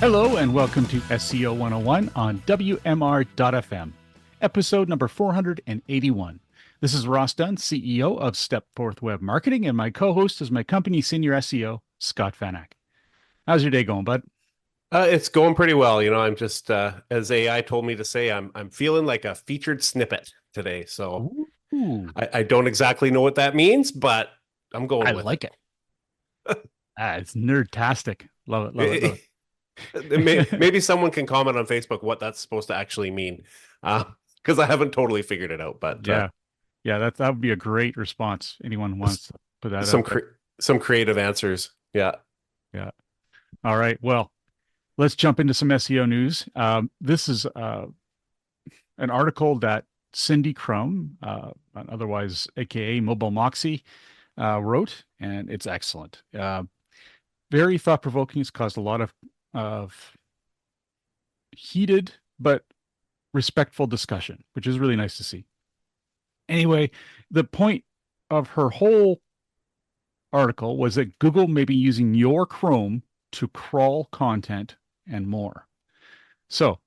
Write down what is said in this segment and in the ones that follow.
Hello and welcome to SEO 101 on WMR.FM, episode number 481. This is Ross Dunn, CEO of Stepforth Web Marketing, and my co-host is my company senior SEO, Scott Vanak. How's your day going, bud? It's going pretty well. I'm just as AI told me to say, I'm feeling like a featured snippet today. So Ooh, I don't exactly know what that means, but I'm I going with like it. It's nerdtastic. Love it, love it, love it. it. Maybe someone can comment on Facebook what that's supposed to actually mean, because I haven't totally figured it out. But Yeah, yeah, that would be a great response. Anyone wants to put that some out cre there. some creative answers. Yeah. Yeah. All right. Well, let's jump into some SEO news. This is an article that Cindy Chrome, otherwise AKA Mobile Moxie, wrote, and it's excellent. Very thought provoking. It's caused a lot of heated but respectful discussion, which is really nice to see. Anyway, the point of her whole article was that Google may be using your Chrome to crawl content and more. So,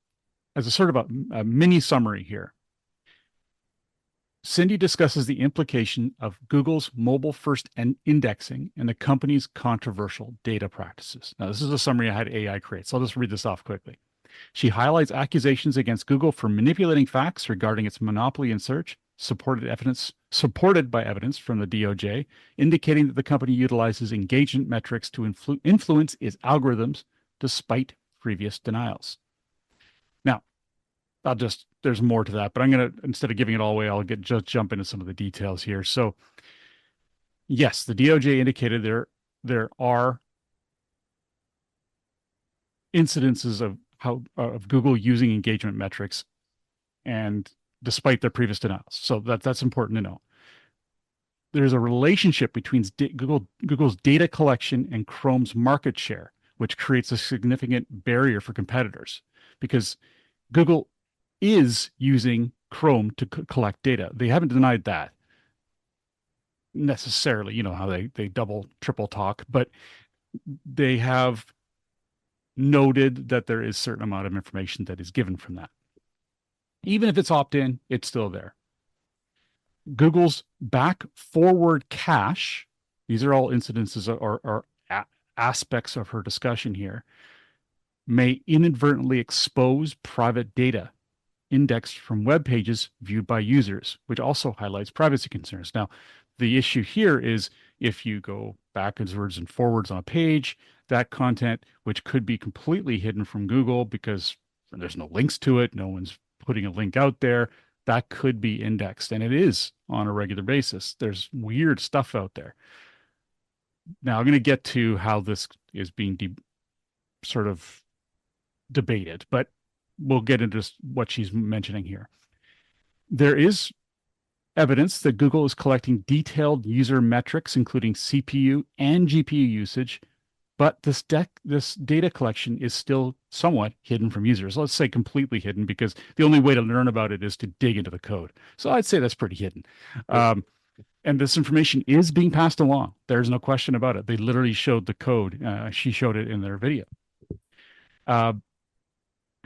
as a sort of a mini summary here, Cindy discusses the implication of Google's mobile first indexing and the company's controversial data practices. Now, this is a summary I had AI create, so I'll just read this off quickly. She highlights accusations against Google for manipulating facts regarding its monopoly in search, supported by evidence from the DOJ, indicating that the company utilizes engagement metrics to influence its algorithms despite previous denials. Now, there's more to that, but I'm going to, instead of giving it all away, just jump into some of the details here. So, yes, the DOJ indicated there are incidences of Google using engagement metrics, and despite their previous denials. So that's important to know. There's a relationship between Google's data collection and Chrome's market share, which creates a significant barrier for competitors because Google is using Chrome to collect data. They haven't denied that necessarily, you know how they double, triple talk, but they have noted that there is a certain amount of information that is given from that. Even if it's opt-in, it's still there. Google's back forward cache, these are all incidences or aspects of her discussion here, may inadvertently expose private data indexed from web pages viewed by users, which also highlights privacy concerns. Now, the issue here is if you go backwards and forwards on a page, that content, which could be completely hidden from Google because there's no links to it, no one's putting a link out there, that could be indexed. And it is on a regular basis. There's weird stuff out there. Now, I'm going to get to how this is being sort of debated, but we'll get into what she's mentioning here. There is evidence that Google is collecting detailed user metrics, including CPU and GPU usage, but this data collection is still somewhat hidden from users. Let's say completely hidden, because the only way to learn about it is to dig into the code. So I'd say that's pretty hidden. And this information is being passed along. There's no question about it. They literally showed the code. She showed it in their video.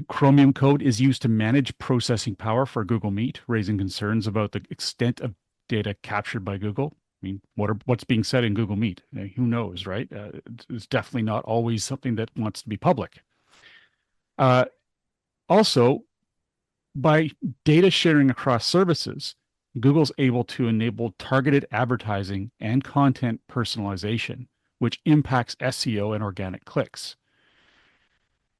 Chromium code is used to manage processing power for Google Meet, raising concerns about the extent of data captured by Google. I mean, what's being said in Google Meet? Who knows, right? It's definitely not always something that wants to be public. Also, by data sharing across services, Google's able to enable targeted advertising and content personalization, which impacts SEO and organic clicks.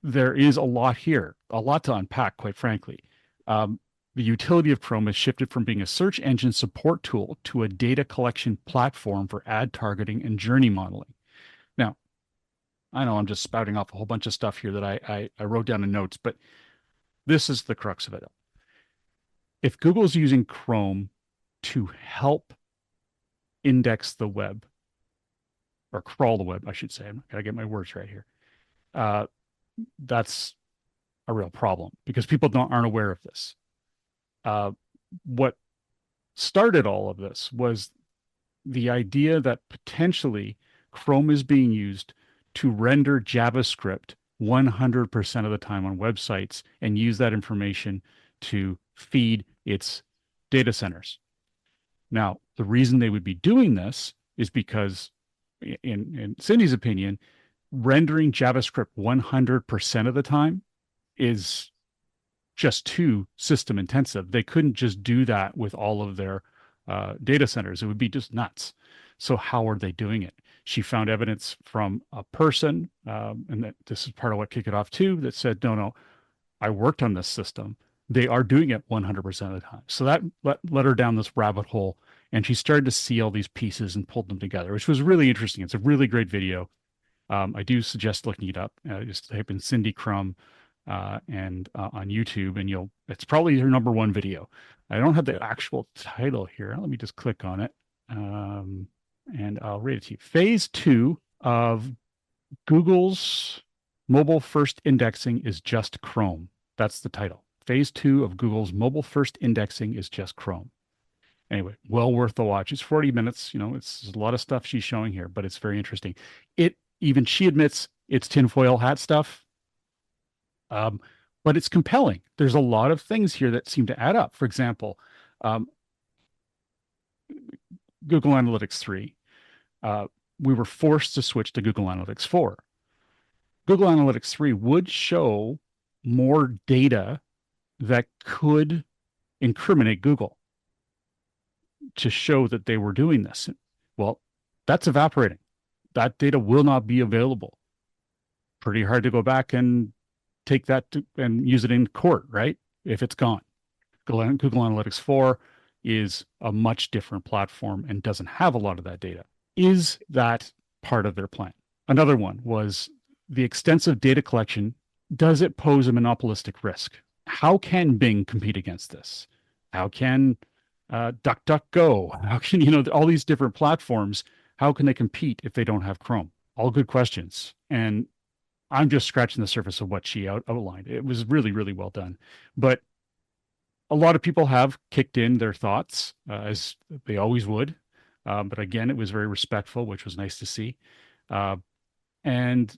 There is a lot here, a lot to unpack, quite frankly. The utility of Chrome has shifted from being a search engine support tool to a data collection platform for ad targeting and journey modeling. Now, I know I'm just spouting off a whole bunch of stuff here that I wrote down in notes, but this is the crux of it. If Google's using Chrome to help index the web, or crawl the web, I should say, I gotta get my words right here. That's a real problem because people aren't aware of this. What started all of this was the idea that potentially Chrome is being used to render JavaScript 100% of the time on websites and use that information to feed its data centers. Now, the reason they would be doing this is because, in Cindy's opinion, rendering JavaScript 100% of the time is just too system intensive. They couldn't just do that with all of their data centers. It would be just nuts. So how are they doing it? She found evidence from a person, and that this is part of what kicked it off too, that said, no, no, I worked on this system. They are doing it 100% of the time. So that led her down this rabbit hole, and she started to see all these pieces and pulled them together, which was really interesting. It's a really great video. I do suggest looking it up. Just type in Cindy Crum and on YouTube, and it's probably her number one video. I don't have the actual title here. Let me just click on it. And I'll read it to you. Phase 2 of Google's mobile first indexing is just Chrome. That's the title. Phase 2 of Google's mobile first indexing is just Chrome. Anyway, well worth the watch. It's 40 minutes. It's a lot of stuff she's showing here, but it's very interesting. Even she admits it's tinfoil hat stuff. But it's compelling. There's a lot of things here that seem to add up. For example, Google Analytics 3, we were forced to switch to Google Analytics 4. Google Analytics 3 would show more data that could incriminate Google to show that they were doing this. Well, that's evaporating. That data will not be available. Pretty hard to go back and take that and use it in court, right? If it's gone. Google Analytics 4 is a much different platform and doesn't have a lot of that data. Is that part of their plan? Another one was the extensive data collection. Does it pose a monopolistic risk? How can Bing compete against this? How can DuckDuckGo? How can, all these different platforms, how can they compete if they don't have Chrome? All good questions. And I'm just scratching the surface of what she outlined. It was really, really well done. But a lot of people have kicked in their thoughts, as they always would. But again, it was very respectful, which was nice to see. And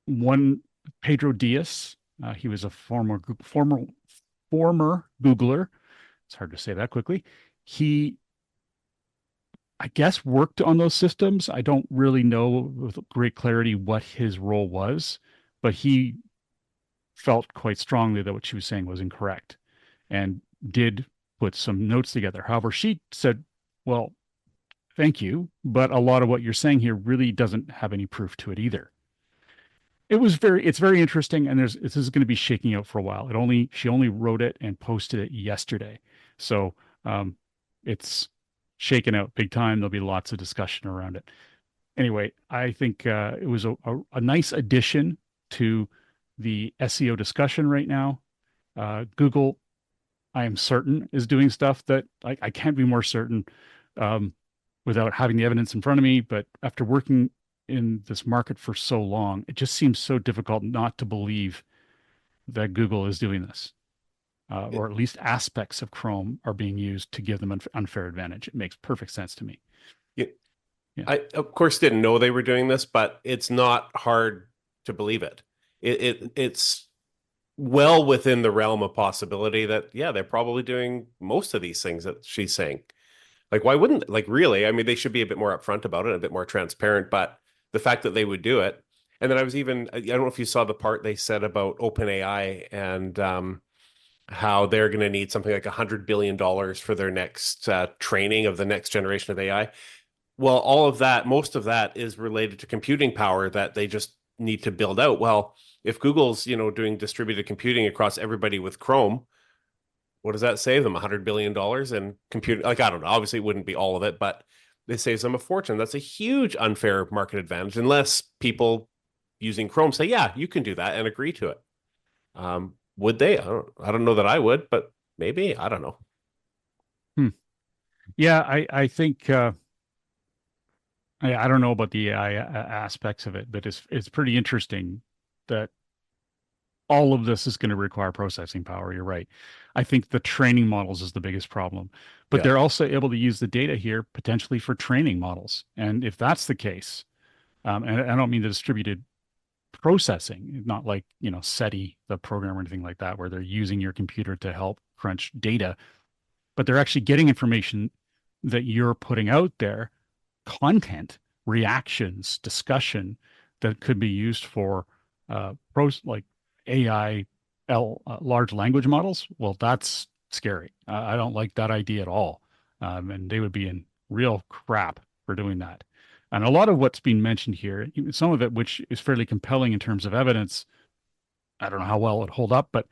one, Pedro Diaz, he was a former Googler. It's hard to say that quickly. He, I guess, worked on those systems. I don't really know with great clarity what his role was, but he felt quite strongly that what she was saying was incorrect and did put some notes together. However, she said, well, thank you, but a lot of what you're saying here really doesn't have any proof to it either. It's very interesting, and this is going to be shaking out for a while. She only wrote it and posted it yesterday. So it's shaken out big time. There'll be lots of discussion around it. Anyway, I think it was a nice addition to the SEO discussion right now. Google, I am certain, is doing stuff that I can't be more certain without having the evidence in front of me. But after working in this market for so long, it just seems so difficult not to believe that Google is doing this. Or at least aspects of Chrome are being used to give them an unfair advantage. It makes perfect sense to me. Yeah. Yeah. I, of course, didn't know they were doing this, but it's not hard to believe it. It's well within the realm of possibility that, yeah, they're probably doing most of these things that she's saying. Like, why wouldn't, really? I mean, they should be a bit more upfront about it, a bit more transparent, but the fact that they would do it. And then I don't know if you saw the part they said about OpenAI and how they're going to need something like $100 billion for their next training of the next generation of AI. Well, all of that, most of that is related to computing power that they just need to build out. Well, if Google's, doing distributed computing across everybody with Chrome, what does that save them? $100 billion in computing? I don't know. Obviously, it wouldn't be all of it, but it saves them a fortune. That's a huge unfair market advantage, unless people using Chrome say, yeah, you can do that and agree to it. Would they? I don't know that I would, but maybe. I don't know. Yeah, I think I don't know about the AI aspects of it, but it's pretty interesting that all of this is going to require processing power. You're right. I think the training models is the biggest problem, but Yeah. they're also able to use the data here potentially for training models. And if that's the case, and I don't mean the distributed processing, not like, SETI, the program or anything like that, where they're using your computer to help crunch data, but they're actually getting information that you're putting out there, content, reactions, discussion that could be used for like AI, large language models. Well, that's scary. I don't like that idea at all. And they would be in real crap for doing that. And a lot of what's being mentioned here, some of it which is fairly compelling in terms of evidence, I don't know how well it hold up, but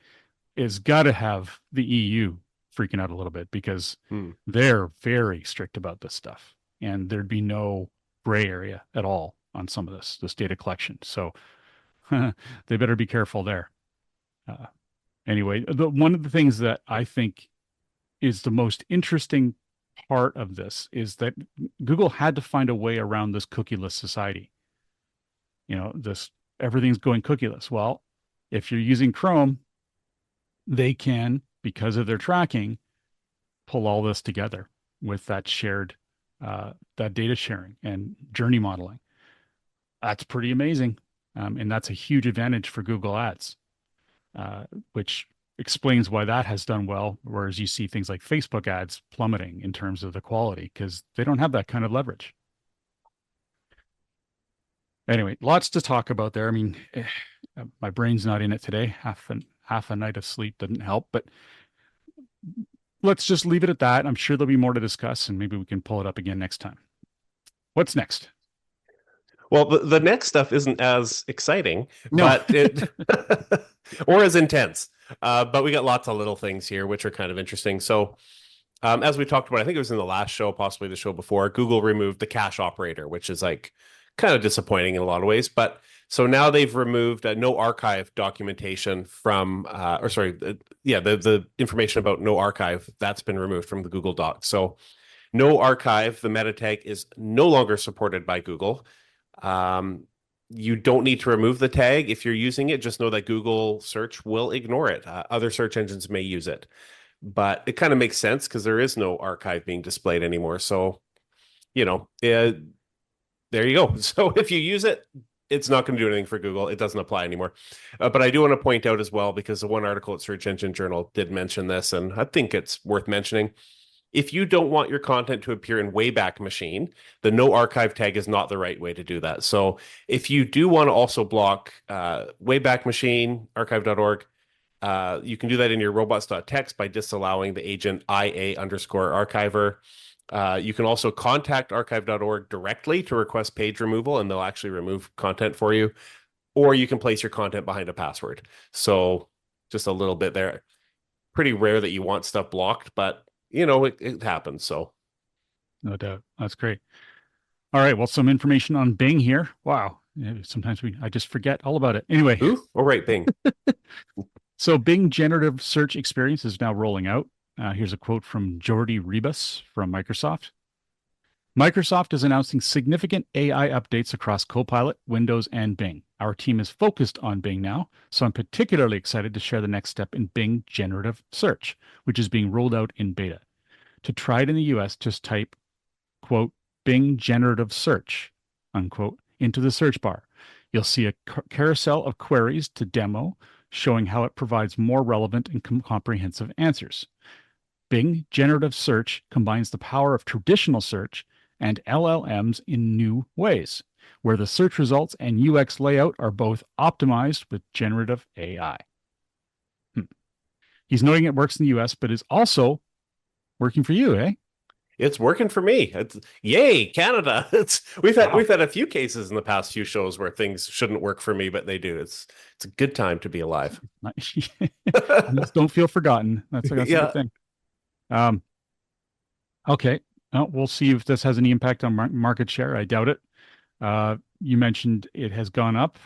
is got to have the EU freaking out a little bit because they're very strict about this stuff, and there'd be no gray area at all on some of this data collection. So they better be careful there. Uh, anyway, one of the things that I think is the most interesting part of this is that Google had to find a way around this cookieless society. This everything's going cookieless. Well, if you're using Chrome, they can, because of their tracking, pull all this together with that shared, that data sharing and journey modeling. That's pretty amazing. And that's a huge advantage for Google Ads, which explains why that has done well. Whereas you see things like Facebook ads plummeting in terms of the quality because they don't have that kind of leverage. Anyway, lots to talk about there. I mean, my brain's not in it today. Half a night of sleep didn't help, but let's just leave it at that. I'm sure there'll be more to discuss, and maybe we can pull it up again next time. What's next? Well, the next stuff isn't as exciting, No. but it or as intense. But we got lots of little things here, which are kind of interesting. So, as we talked about, I think it was in the last show, possibly the show before, Google removed the cache operator, which is like kind of disappointing in a lot of ways. But so now they've removed no archive documentation from, the information about no archive that's been removed from the Google Docs. So no archive, the meta tag is no longer supported by Google. You don't need to remove the tag if you're using it. Just know that Google search will ignore it. Other search engines may use it, but it kind of makes sense because there is no archive being displayed anymore. So, there you go. So if you use it, it's not going to do anything for Google. It doesn't apply anymore. But I do want to point out as well, because the one article at Search Engine Journal did mention this, and I think it's worth mentioning. If you don't want your content to appear in Wayback Machine, the no archive tag is not the right way to do that. So if you do want to also block Wayback Machine, archive.org, you can do that in your robots.txt by disallowing the agent IA_archiver. You can also contact archive.org directly to request page removal, and they'll actually remove content for you. Or you can place your content behind a password. So just a little bit there. Pretty rare that you want stuff blocked, but it happens. So No doubt. That's great. All right. Well, some information on Bing here. Wow. Sometimes I just forget all about it. Anyway. Ooh, all right, Bing. So Bing generative search experience is now rolling out. Here's a quote from Jordi Ribas from Microsoft. Microsoft is announcing significant AI updates across Copilot, Windows, and Bing. Our team is focused on Bing now, so I'm particularly excited to share the next step in Bing generative search, which is being rolled out in beta. To try it in the US, just type, quote, Bing generative search, unquote, into the search bar. You'll see a carousel of queries to demo, showing how it provides more relevant and comprehensive answers. Bing generative search combines the power of traditional search and LLMs in new ways, where the search results and UX layout are both optimized with generative AI. He's noting it works in the US, but is also working for you, eh? It's working for me. Yay, Canada. We've had a few cases in the past few shows where things shouldn't work for me, but they do. It's a good time to be alive. Just don't feel forgotten. That's a good thing. Okay. We'll see if this has any impact on market share. I doubt it. You mentioned it has gone up.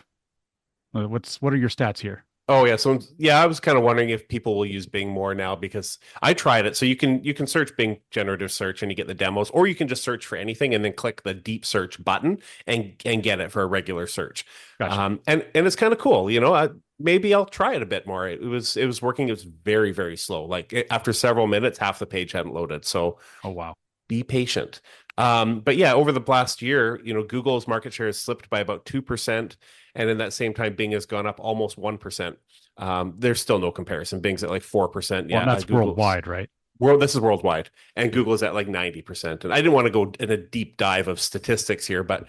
What are your stats here? Oh yeah, so I was kind of wondering if people will use Bing more now, because I tried it. So you can search Bing generative search and you get the demos, or you can just search for anything and then click the deep search button and get it for a regular search. Gotcha. And it's kind of cool. Maybe I'll try it a bit more. It was working. It was very, very slow. Like after several minutes, half the page hadn't loaded. So Oh wow. be patient. But yeah, over the last year, Google's market share has slipped by about 2%. And in that same time, Bing has gone up almost 1%. There's still no comparison. Bing's at like 4%. Well, and Yeah, that's Google's worldwide, right? this is worldwide. And Yeah. Google is at like 90%. And I didn't want to go in a deep dive of statistics here, but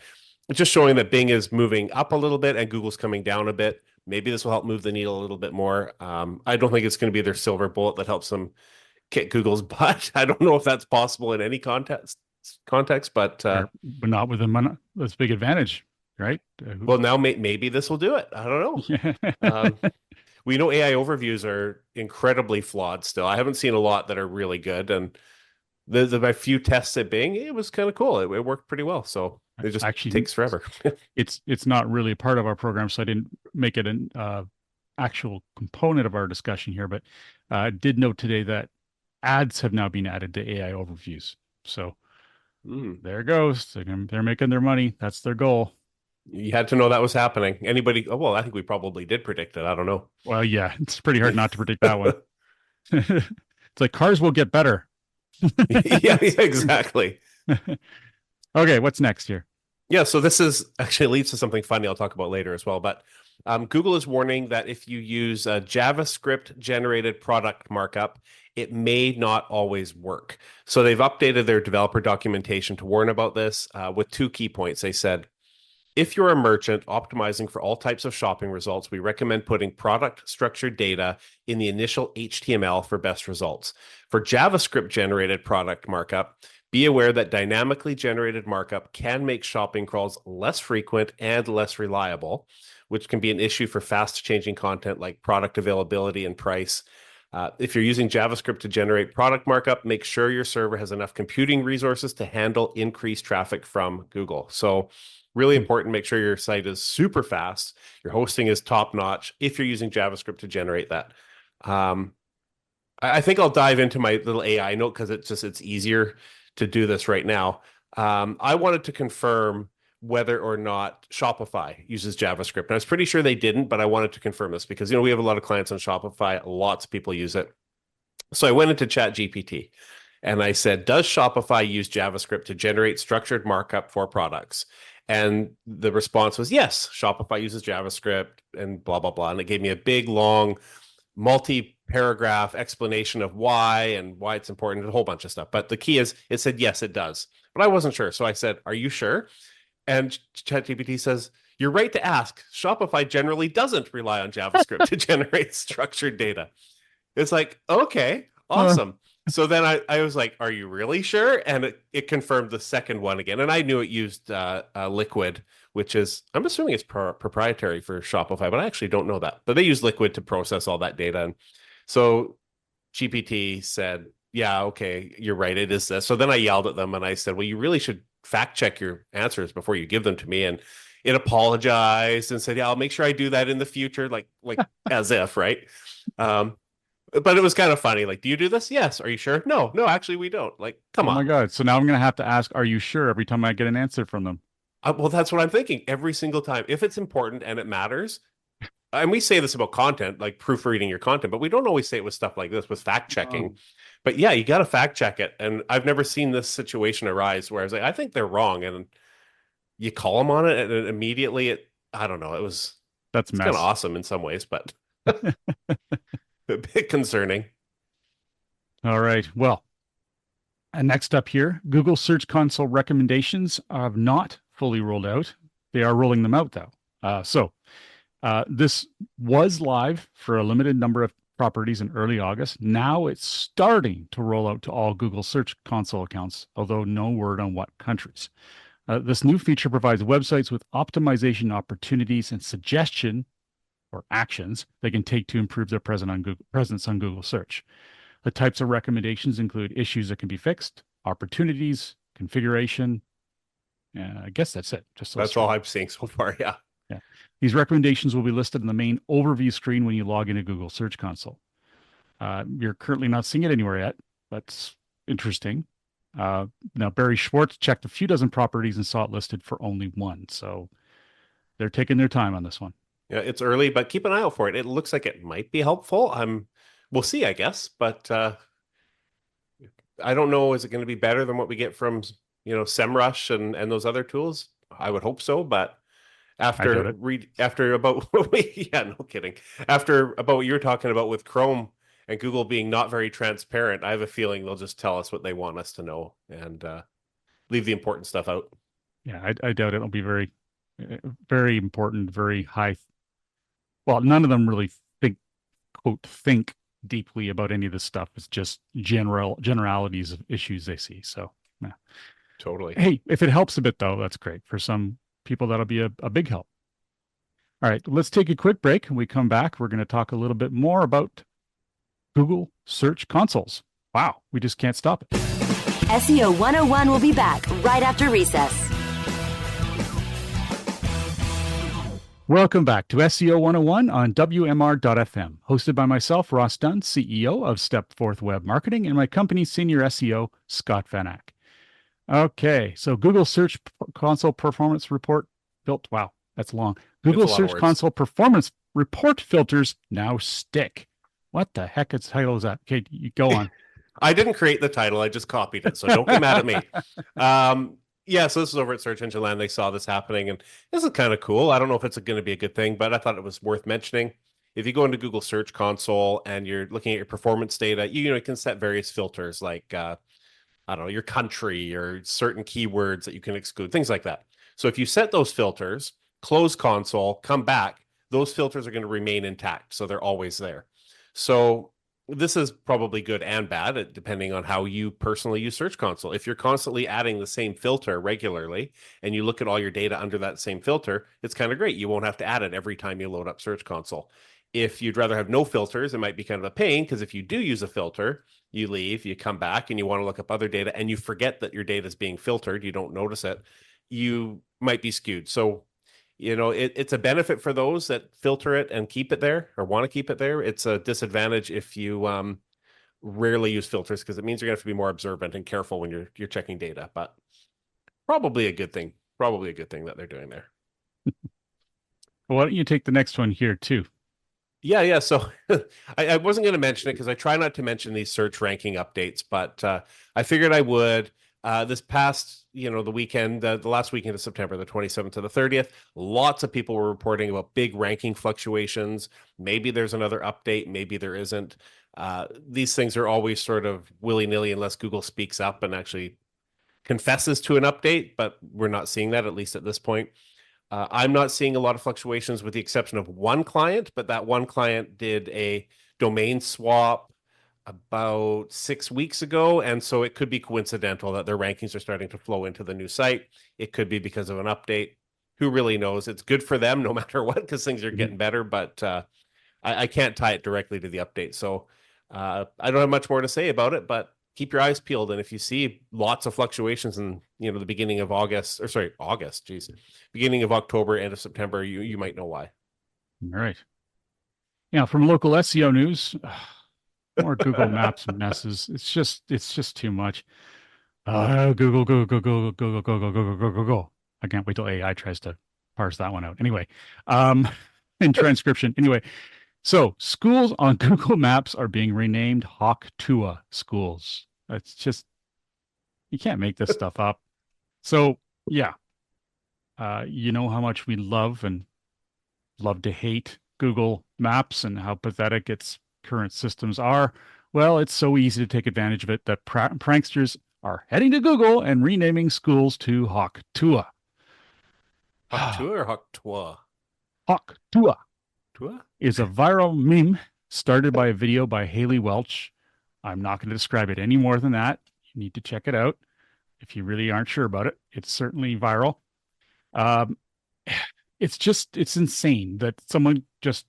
it's just showing that Bing is moving up a little bit and Google's coming down a bit. Maybe this will help move the needle a little bit more. I don't think it's going to be their silver bullet that helps them kick Google's butt. I don't know if that's possible in any context, but But not with this big advantage, right? well, now maybe this will do it. I don't know. Yeah. We know AI overviews are incredibly flawed still. I haven't seen a lot that are really good, and my few tests at Bing, it was kind of cool. It worked pretty well. So it just Actually, takes forever. it's not really a part of our program, so I didn't make it an actual component of our discussion here. But I did note today that ads have now been added to AI overviews. So there it goes. They're making their money. That's their goal. You had to know that was happening. Anybody? Oh, well, I think we probably did predict it. I don't know. Well, yeah, it's pretty hard not to predict that one. It's like cars will get better. Yeah, exactly. Okay, what's next here? Yeah, so this is actually leads to something funny I'll talk about later as well. But Google is warning that if you use a JavaScript-generated product markup, it may not always work. So they've updated their developer documentation to warn about this with two key points. They said, if you're a merchant optimizing for all types of shopping results, we recommend putting product structured data in the initial HTML for best results. For JavaScript-generated product markup, be aware that dynamically generated markup can make shopping crawls less frequent and less reliable, which can be an issue for fast changing content like product availability and price. If you're using JavaScript to generate product markup, make sure your server has enough computing resources to handle increased traffic from Google. So really important, make sure your site is super fast, your hosting is top notch if you're using JavaScript to generate that. I think I'll dive into my little AI note because it's easier to do this right now. I wanted to confirm whether or not Shopify uses JavaScript. And I was pretty sure they didn't, but I wanted to confirm this because, we have a lot of clients on Shopify. Lots of people use it. So I went into ChatGPT and I said, does Shopify use JavaScript to generate structured markup for products? And the response was, yes, Shopify uses JavaScript and blah, blah, blah. And it gave me a big, long, multi-paragraph explanation of why and why it's important, a whole bunch of stuff. But the key is it said, yes, it does. But I wasn't sure. So I said, are you sure? And ChatGPT says, you're right to ask. Shopify generally doesn't rely on JavaScript to generate structured data. It's like, okay, awesome. So then I was like, are you really sure? And it confirmed the second one again. And I knew it used Liquid, which is, I'm assuming it's proprietary for Shopify, but I actually don't know that. But they use Liquid to process all that data. And so GPT said, yeah, okay, you're right. It is this. So then I yelled at them and I said, well, you really should fact check your answers before you give them to me. And it apologized and said, yeah, I'll make sure I do that in the future. Like as if, right? But it was kind of funny. Like, do you do this? Yes. Are you sure? No, actually, we don't. Like, come Oh my on. God. So now I'm going to have to ask, are you sure every time I get an answer from them? Well, that's what I'm thinking every single time. If it's important and it matters, and we say this about content, like proofreading your content, but we don't always say it with stuff like this, with fact checking. But yeah, you got to fact check it. And I've never seen this situation arise where I was like, I think they're wrong. And you call them on it and immediately I don't know, it's kind of Mess. awesome in some ways, but a bit concerning. All right. Well, and next up here, Google Search Console recommendations have not fully rolled out. They are rolling them out though. This was live for a limited number of properties in early August. Now it's starting to roll out to all Google Search Console accounts, although no word on what countries. This new feature provides websites with optimization opportunities and suggestion or actions they can take to improve their presence on Google Search. The types of recommendations include issues that can be fixed, opportunities, configuration. I guess that's it. That's all I'm seeing so far. Yeah. Yeah. These recommendations will be listed in the main overview screen when you log into Google Search Console. You're currently not seeing it anywhere yet. That's interesting. Now, Barry Schwartz checked a few dozen properties and saw it listed for only one. So they're taking their time on this one. Yeah, it's early, but keep an eye out for it. It looks like it might be helpful. We'll see, I guess. But I don't know. Is it going to be better than what we get from SEMrush and those other tools? I would hope so, but I doubt it. after about yeah, no kidding. After about what you were talking about with Chrome and Google being not very transparent, I have a feeling they'll just tell us what they want us to know and leave the important stuff out. Yeah, I doubt it'll be very important, very high. Well, none of them really think, quote, think deeply about any of this stuff. It's just generalities of issues they see. So, yeah. Totally. Hey, if it helps a bit though, that's great. For some people, that'll be a big help. All right, let's take a quick break. When we come back, we're going to talk a little bit more about Google Search Consoles. Wow, we just can't stop it. SEO 101 will be back right after recess. Welcome back to SEO 101 on WMR.FM, hosted by myself, Ross Dunn, CEO of Stepforth Web Marketing, and my company's senior SEO, Scott Van Ack. Okay, so Google Search Console Performance Report built. Wow, that's long. Google Search Console Performance Report filters now stick. What the heck is title is that? Okay, you go on. I didn't create the title. I just copied it. So don't get mad at me. Yeah, so this is over at Search Engine Land. They saw this happening, and this is kind of cool. I don't know if it's going to be a good thing, but I thought it was worth mentioning. If you go into Google Search Console and you're looking at your performance data, you can set various filters like, I don't know, your country or certain keywords that you can exclude, things like that. So if you set those filters, close console, come back, those filters are going to remain intact. So they're always there. So this is probably good and bad, depending on how you personally use Search Console. If you're constantly adding the same filter regularly and you look at all your data under that same filter, it's kind of great. You won't have to add it every time you load up Search Console. If you'd rather have no filters, it might be kind of a pain because if you do use a filter, you leave, you come back and you want to look up other data and you forget that your data is being filtered, you don't notice it, you might be skewed. So it's a benefit for those that filter it and keep it there or want to keep it there. It's a disadvantage if you rarely use filters because it means you're going to have to be more observant and careful when you're checking data. But probably a good thing. Probably a good thing that they're doing there. Well, why don't you take the next one here too? Yeah. So I wasn't going to mention it because I try not to mention these search ranking updates, but I figured I would. This past, the weekend, the last weekend of September, the 27th to the 30th, lots of people were reporting about big ranking fluctuations. Maybe there's another update, maybe there isn't. These things are always sort of willy-nilly unless Google speaks up and actually confesses to an update, but we're not seeing that, at least at this point. I'm not seeing a lot of fluctuations with the exception of one client, but that one client did a domain swap about 6 weeks ago. And so it could be coincidental that their rankings are starting to flow into the new site. It could be because of an update. Who really knows? It's good for them no matter what, because things are getting better, but I can't tie it directly to the update. So I don't have much more to say about it, but keep your eyes peeled. And if you see lots of fluctuations in, the beginning of beginning of October, end of September, you might know why. All right. Yeah, from local SEO news, more Google Maps messes. It's just too much. Google, go, go, go, go, go, go, go, go, go, go, go. I can't wait till AI tries to parse that one out. Anyway, in transcription. Anyway, so schools on Google Maps are being renamed Hawk-Tuah schools. It's just, you can't make this stuff up. So yeah, you know how much we love to hate Google Maps and how pathetic its current systems are. Well, it's so easy to take advantage of it that pranksters are heading to Google and renaming schools to Hawk-Tuah. Hawk-Tuah or Hawk-Tuah? Hawk-Tuah Tuah? is a viral meme started by a video by Haley Welch. I'm not going to describe it any more than that. You need to check it out if you really aren't sure about it. It's certainly viral. It's insane that someone just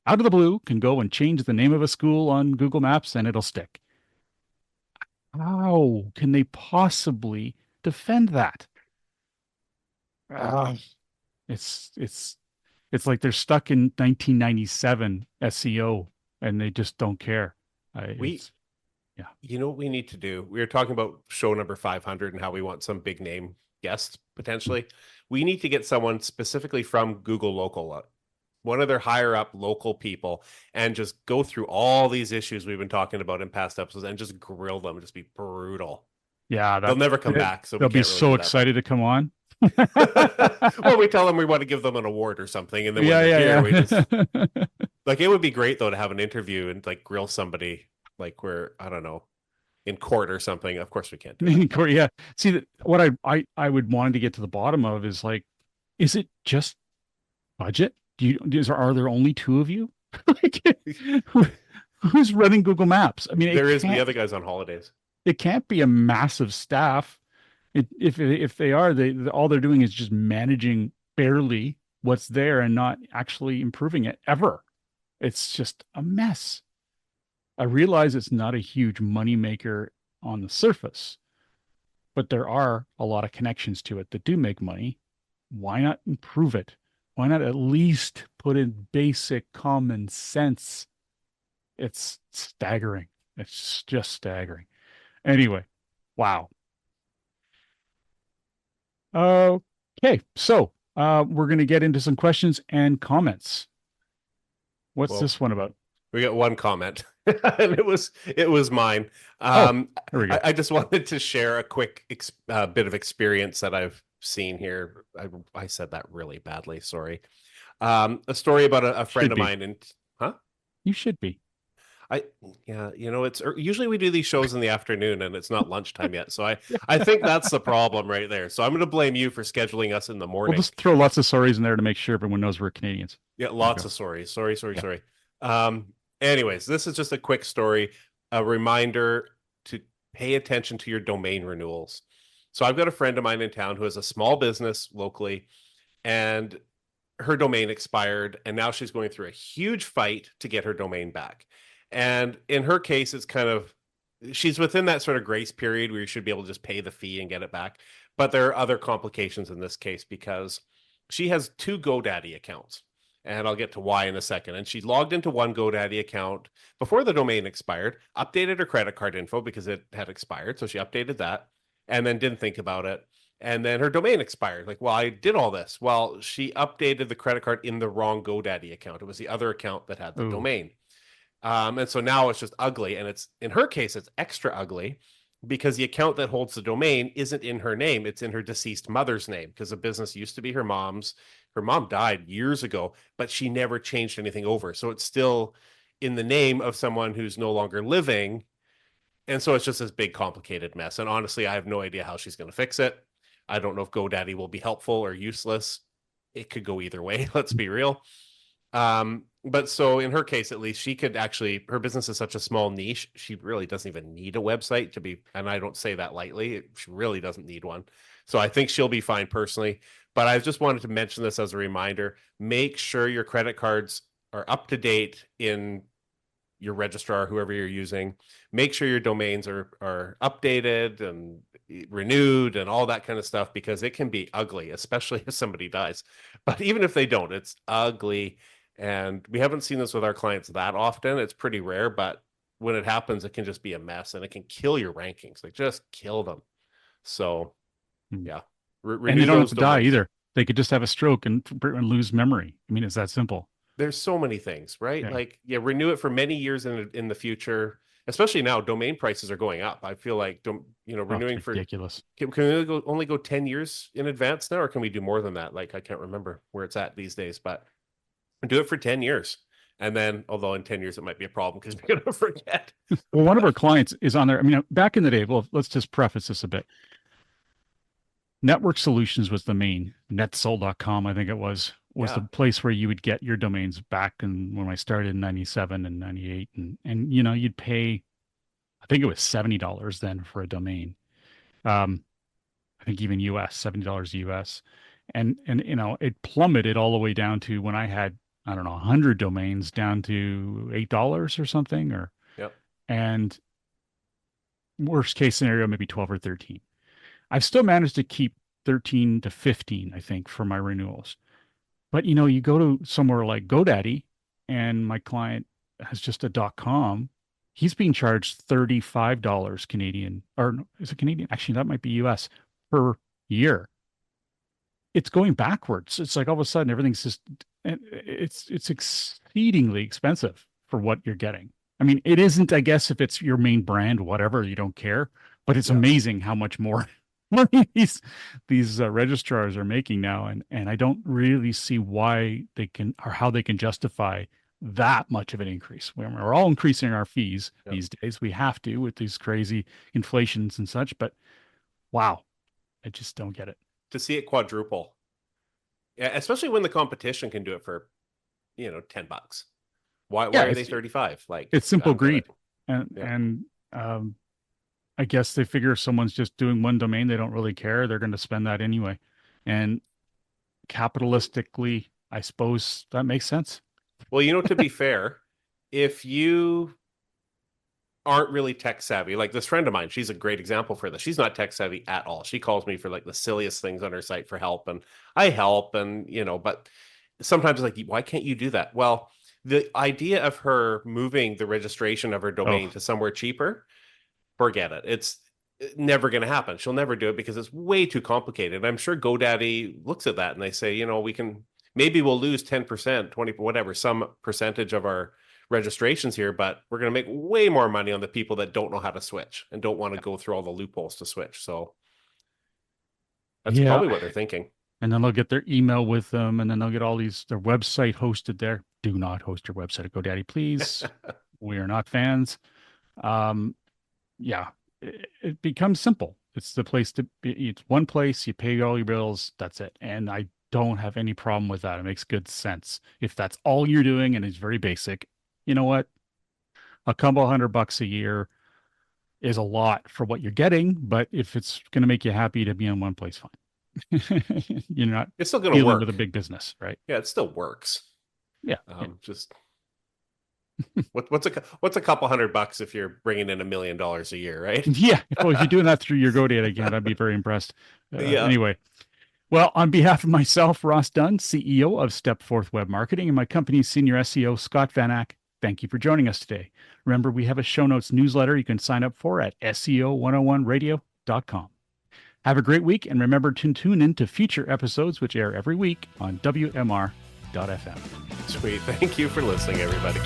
out of the blue can go and change the name of a school on Google Maps and it'll stick. How can they possibly defend that? It's like they're stuck in 1997 SEO and they just don't care. Yeah. You know what we need to do? We were talking about show number 500 and how we want some big name guests potentially. We need to get someone specifically from Google Local, one of their higher up local people, and just go through all these issues we've been talking about in past episodes and just grill them, just be brutal. Yeah, They'll never come back, so we they'll be can't really so do excited to come on. that. Well, we tell them we want to give them an award or something, and then when they're here, we just yeah. like, it would be great though to have an interview and like grill somebody, like we're, I don't know, in court or something. Of course we can't do that. Yeah. See, what I would want to get to the bottom of is like, is it just budget? Are there only two of you? Like, who, who's running Google Maps? I mean, There is the other guys on holidays. it can't be a massive staff. If they are, all they're doing is just managing barely what's there and not actually improving it ever. It's just a mess. I realize it's not a huge money maker on the surface, but there are a lot of connections to it that do make money. Why not improve it? Why not at least put in basic common sense? It's staggering. It's just staggering. Anyway, wow. Okay, so we're going to get into some questions and comments. What's Well, this one about? we got one comment, and it was mine. Here we go. I just wanted to share a quick bit of experience that I've seen here. I said that really badly. Sorry. A story about a friend of mine, and You should be. Yeah, it's usually we do these shows in the afternoon and it's not lunchtime yet. So I think that's the problem right there. So I'm going to blame you for scheduling us in the morning. We'll just throw lots of sorries in there to make sure everyone knows we're Canadians. Yeah, lots of sorries. Sorry. Anyways, this is just a quick story, a reminder to pay attention to your domain renewals. So I've got a friend of mine in town who has a small business locally, and her domain expired, and now she's going through a huge fight to get her domain back. And in her case, it's she's within that sort of grace period where you should be able to just pay the fee and get it back. But there are other complications in this case because she has two GoDaddy accounts. And I'll get to why in a second. And she logged into one GoDaddy account before the domain expired, updated her credit card info because it had expired. So she updated that and then didn't think about it. And then her domain expired. Like, well, I did all this. Well, she updated the credit card in the wrong GoDaddy account. It was the other account that had the domain. And so now it's just ugly. And it's, in her case, it's extra ugly because the account that holds the domain isn't in her name. It's in her deceased mother's name because the business used to be her mom's. Her mom died years ago, but she never changed anything over. So it's still in the name of someone who's no longer living. And so it's just this big complicated mess. And honestly, I have no idea how she's going to fix it. I don't know if GoDaddy will be helpful or useless. It could go either way. Let's be real. But so in her case, at least, she could actually, her business is such a small niche. She really doesn't even need a website to be, and I don't say that lightly. She really doesn't need one. So I think she'll be fine personally. But I just wanted to mention this as a reminder. Make sure your credit cards are up to date in your registrar, whoever you're using. Make sure your domains are updated and renewed and all that kind of stuff, because it can be ugly, especially if somebody dies. But even if they don't, it's ugly. And we haven't seen this with our clients that often. It's pretty rare, but when it happens, it can just be a mess and it can kill your rankings. Like, just kill them. So yeah. And they don't have to die either. They could just have a stroke and lose memory. I mean, it's that simple. There's so many things, right? Yeah. Renew it for many years in the future. Especially now, domain prices are going up. I feel like, renewing for ridiculous. Can we only go 10 years in advance now, or can we do more than that? Like, I can't remember where it's at these days, but do it for 10 years. And then, although in 10 years it might be a problem because we're going to forget. Well, one of our clients is on there. I mean, back in the day, well, let's just preface this a bit. Network Solutions was the main. Netsol.com, I think it was the place where you would get your domains back. And when I started in 97 and 98, and you'd pay, I think it was $70 then for a domain. I think even US, $70 US. And it plummeted all the way down to when I had, I don't know, 100 domains down to $8 or something, and worst case scenario, maybe 12 or 13. I've still managed to keep 13 to 15, I think, for my renewals. But, you go to somewhere like GoDaddy and my client has just a .com. He's being charged $35 Canadian, or is it Canadian? Actually, that might be US per year. It's going backwards. It's like all of a sudden everything's just, it's exceedingly expensive for what you're getting. I mean, it isn't, I guess, if it's your main brand, whatever, you don't care. But it's amazing how much more money these registrars are making now, and I don't really see why they can or how they can justify that much of an increase. We're all increasing our fees these days. We have to with these crazy inflations and such, but wow, I just don't get it. To see it quadruple, yeah, especially when the competition can do it for, $10. Why are they 35? Like, it's simple greed, it. and I guess they figure if someone's just doing one domain, they don't really care. They're going to spend that anyway, and capitalistically, I suppose that makes sense. Well, to be fair, if you aren't really tech savvy, like this friend of mine, she's a great example for this. She's not tech savvy at all. She calls me for like the silliest things on her site for help, and I help, and but sometimes like, why can't you do that? Well, the idea of her moving the registration of her domain to somewhere cheaper, forget it. It's never going to happen. She'll never do it because it's way too complicated. And I'm sure GoDaddy looks at that and they say, maybe we'll lose 10%, 20, whatever, some percentage of our registrations here, but we're going to make way more money on the people that don't know how to switch and don't want to go through all the loopholes to switch. So that's probably what they're thinking. And then they'll get their email with them, and then they'll get all their website hosted there. Do not host your website at GoDaddy, please. We are not fans. It becomes simple. It's the place to be. It's one place, you pay all your bills, that's it. And I don't have any problem with that. It makes good sense. If that's all you're doing and it's very basic, you know what? A couple $100 a year is a lot for what you're getting, but if it's going to make you happy to be in one place, fine. You're not. It's still going to work with a big business, right? Yeah, it still works. Yeah. Just what's a couple $100 if you're bringing in $1 million a year, right? Yeah. Well, if you're doing that through your GoDaddy account, I'd be very impressed. Anyway. Well, on behalf of myself, Ross Dunn, CEO of Stepforth Web Marketing, and my company's senior SEO, Scott Van Ack, thank you for joining us today. Remember, we have a show notes newsletter you can sign up for at SEO101radio.com. Have a great week, and remember to tune in to future episodes, which air every week on WMR.fm. Sweet. Thank you for listening, everybody.